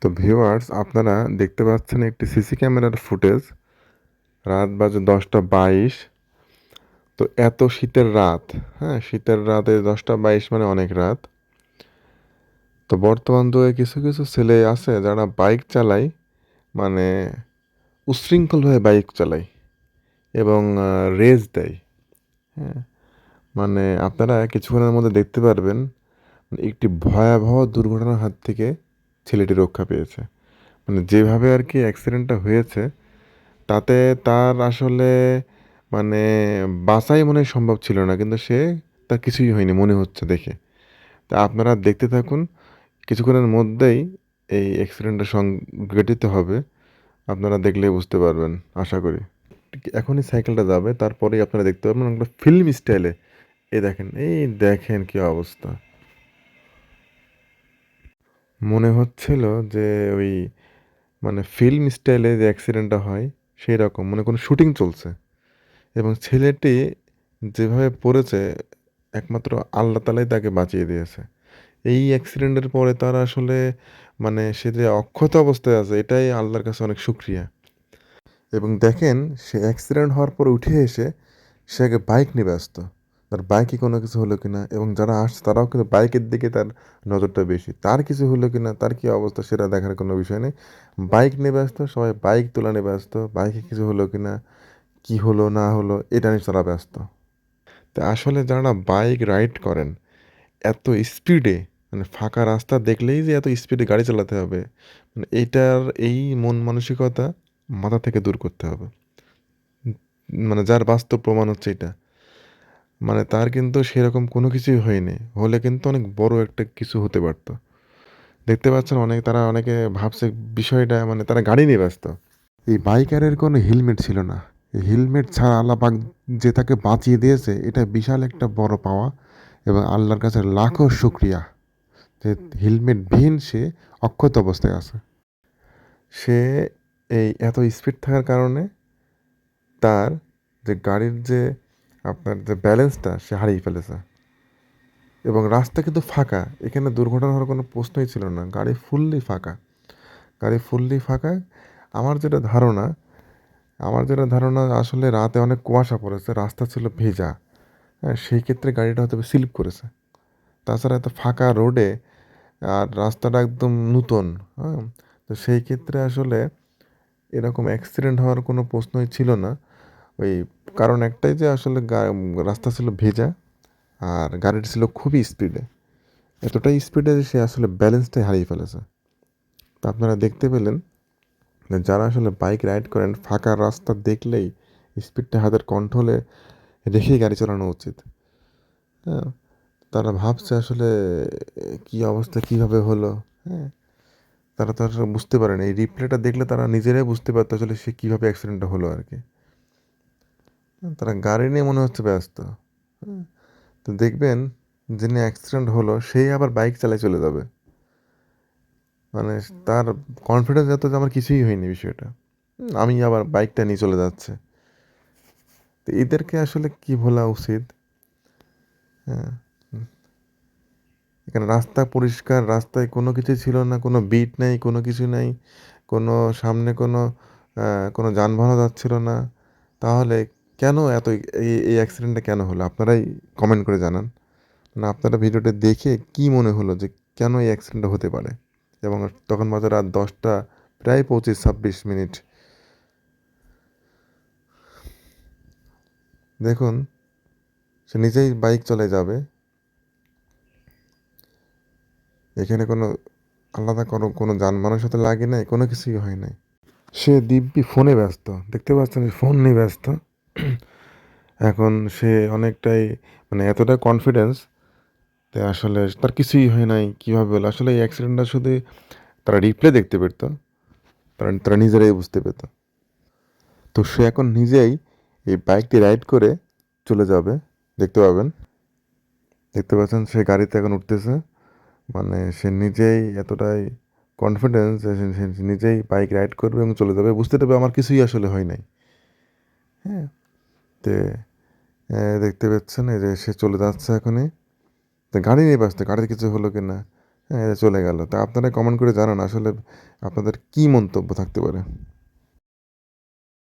তো ভিউয়ার্স, আপনারা দেখতে পাচ্ছেন একটি সিসি ক্যামেরার ফুটেজ। রাত বাজে 10টা 22। তো এত শীতের রাত, হ্যাঁ, শীতের রাতে 10টা 22 মানে অনেক রাত। তো বর্তমান যুগে কিছু কিছু ছেলে আছে যারা বাইক চালায়, মানে উচ্ছৃঙ্খলভাবে বাইক চালায় এবং রেস দেয়। হ্যাঁ, মানে আপনারা কিছুক্ষণের মধ্যে দেখতে পারবেন একটি ভয়াবহ দুর্ঘটনার হাত থেকে ছেলেটি রক্ষা পেয়েছে। মানে যেভাবে আর কি অ্যাক্সিডেন্টটা হয়েছে, তাতে তার আসলে মানে বাঁচাই মনে হয় সম্ভব ছিল না, কিন্তু তার কিছুই হয়নি মনে হচ্ছে দেখে। তা আপনারা দেখতে থাকুন, কিছুক্ষণের মধ্যেই এই অ্যাক্সিডেন্টটা সংঘটিত হবে। আপনারা দেখলেই বুঝতে পারবেন আশা করি। ঠিক এখনই সাইকেলটা যাবে, তারপরেই আপনারা দেখতে পারবেন একটা ফিল্ম স্টাইলে। এই দেখেন কি অবস্থা। মনে হচ্ছিল যে ওই মানে ফিল্ম স্টাইলে যে অ্যাক্সিডেন্টটা হয় সেই রকম, মানে কোনো শুটিং চলছে। এবং ছেলেটি যেভাবে পড়েছে, একমাত্র আল্লাহ তালাই তাকে বাঁচিয়ে দিয়েছে। এই অ্যাক্সিডেন্টের পরে তার আসলে মানে সে যে অক্ষত অবস্থায় আছে, এটাই আল্লাহর কাছে অনেক শুক্রিয়া। এবং দেখেন, সে অ্যাক্সিডেন্ট হওয়ার পরে উঠে এসে সে আগে বাইক নিয়ে ব্যস্ত। তার বাইকে কোনো কিছু হলো কিনা, এবং যারা আসছে তারাও কিন্তু বাইকের দিকে তার নজরটা বেশি। তার কিছু হলো কিনা, তার কি অবস্থা সেটা দেখার কোনো বিষয় নেই। বাইক নিয়ে ব্যস্ত, সবাই বাইক তোলা নিয়ে ব্যস্ত, বাইকে কিছু হলো কিনা, কি হলো না হলো এটা নিয়ে তারা ব্যস্ত। তা আসলে যারা বাইক রাইড করেন এত স্পিডে, মানে ফাঁকা রাস্তা দেখলেই যে এত স্পিডে গাড়ি চালাতে হবে, মানে এইটার এই মন মানসিকতা মাথা থেকে দূর করতে হবে। উম, মানে যার বাস্তব প্রমাণ হচ্ছে এটা, মানে তার কিন্তু সেরকম কোনো কিছুই হয়নি, হলে কিন্তু অনেক বড় একটা কিছু হতে পারতো। দেখতে পাচ্ছেন তারা অনেকে ভাবছে বিষয়টা, মানে তারা গাড়ি নিয়ে ব্যস্ত। এই বাইকারের কোনো হেলমেট ছিল না। এই হেলমেট ছাড়া আল্লাহ পাক যে তাকে বাঁচিয়ে দিয়েছে, এটা বিশাল একটা বড় পাওয়া। এবং আল্লাহর কাছে লাখো শুক্রিয়া যে হেলমেটবিহীন সে অক্ষত অবস্থায় আছে। সে এই এত স্পিড থাকার কারণে তার যে গাড়ির যে আপনার যে ব্যালেন্সটা সে হারিয়ে ফেলেছে। এবং রাস্তা কিন্তু ফাঁকা, এখানে দুর্ঘটনা হওয়ার কোনো প্রশ্নই ছিল না। গাড়ি ফুললি ফাঁকা, গাড়ি ফুললি ফাঁকা। আমার যেটা ধারণা আমার যেটা ধারণা আসলে রাতে অনেক কুয়াশা পড়েছে, রাস্তা ছিল ভেজা। হ্যাঁ, সেই ক্ষেত্রে গাড়িটা হয়তো স্লিপ করেছে। তাছাড়া এত ফাঁকা রোডে আর রাস্তাটা একদম নূতন। হ্যাঁ, তো সেই ক্ষেত্রে আসলে এরকম অ্যাক্সিডেন্ট হওয়ার কোনো প্রশ্নই ছিল না। ওই কারণ একটাই যে আসলে রাস্তা ছিল ভেজা, আর গাড়িটা ছিল খুবই স্পিডে। এতটাই স্পিডে যে সে আসলে ব্যালেন্সটাই হারিয়ে ফেলেছে। তো আপনারা দেখতে পেলেন যে যারা আসলে বাইক রাইড করেন, ফাঁকা রাস্তা দেখলেই স্পিডটা হাতের কন্ট্রোলে রেখেই গাড়ি চালানো উচিত। হ্যাঁ, তারা ভাবছে আসলে কি অবস্থা, কিভাবে হলো। হ্যাঁ, তারা তো আসলে বুঝতে পারে না। এই রিপ্লেটা দেখলে তারা নিজেরাই বুঝতে পারতো আসলে সে কীভাবে অ্যাক্সিডেন্টটা হলো আর কি। তারা গাড়ি নিয়ে মনে হচ্ছে ব্যস্ত। হ্যাঁ, তো দেখবেন যিনি অ্যাক্সিডেন্ট হলো সেই আবার বাইক চালিয়ে চলে যাবে। মানে তার কনফিডেন্স এত যে আমার কিছুই হয়নি বিষয়টা, আমি আবার বাইকটা নিয়ে চলে যাচ্ছে। তো এদেরকে আসলে কি বলা উচিত? হ্যাঁ, এখানে রাস্তা পরিষ্কার, রাস্তায় কোনো কিছু ছিল না, কোনো বিট নেই, কোনো কিছু নেই, কোনো সামনে কোনো যানবাহনও যাচ্ছিল না। তাহলে কেন এত এই অ্যাক্সিডেন্টটা কেন হলো? আপনারাই কমেন্ট করে জানান। না, আপনারা ভিডিওটা দেখে কি মনে হলো যে কেন এই অ্যাক্সিডেন্টটা হতে পারে? এবং তখন বাজে রাত 10টা প্রায় 25-26 মিনিট। দেখুন, সে নিজেই বাইক চালায় যাবে, এখানে কোনো আলাদা কোনো যানবাহনের সাথে লাগে নাই, কোনো কিছুই হয় নাই। সে দিব্যি ফোনে ব্যস্ত, দেখতে পাচ্ছেন ফোন নিয়ে ব্যস্ত। এখন সে অনেকটাই মানে এতটা কনফিডেন্স, তাই আসলে তার কিছুই হয় নাই, কীভাবে হলো আসলে এই অ্যাক্সিডেন্টটা শুধু তারা রিপ্লে দেখতে পেত, তারা তারা নিজেরাই বুঝতে পেত। তো সে এখন নিজেই এই বাইকটি রাইড করে চলে যাবে, দেখতে পাবেন। দেখতে পাচ্ছেন সে গাড়িতে এখন উঠতেছে। মানে সে নিজেই এতটাই কনফিডেন্স যে সে নিজেই বাইক রাইড করবে এবং চলে যাবে, বুঝতে পারবে আমার কিছুই আসলে হয় নাই। হ্যাঁ, তে দেখতে পাচ্ছেন এই যে সে চলে যাচ্ছে এখনই। তো গাড়ি নিয়ে ব্যস্ত, গাড়ির কিছু হলো কি না। হ্যাঁ, চলে গেল। তা আপনারা কমেন্ট করে জানান আসলে আপনাদের কি মন্তব্য থাকতে পারে?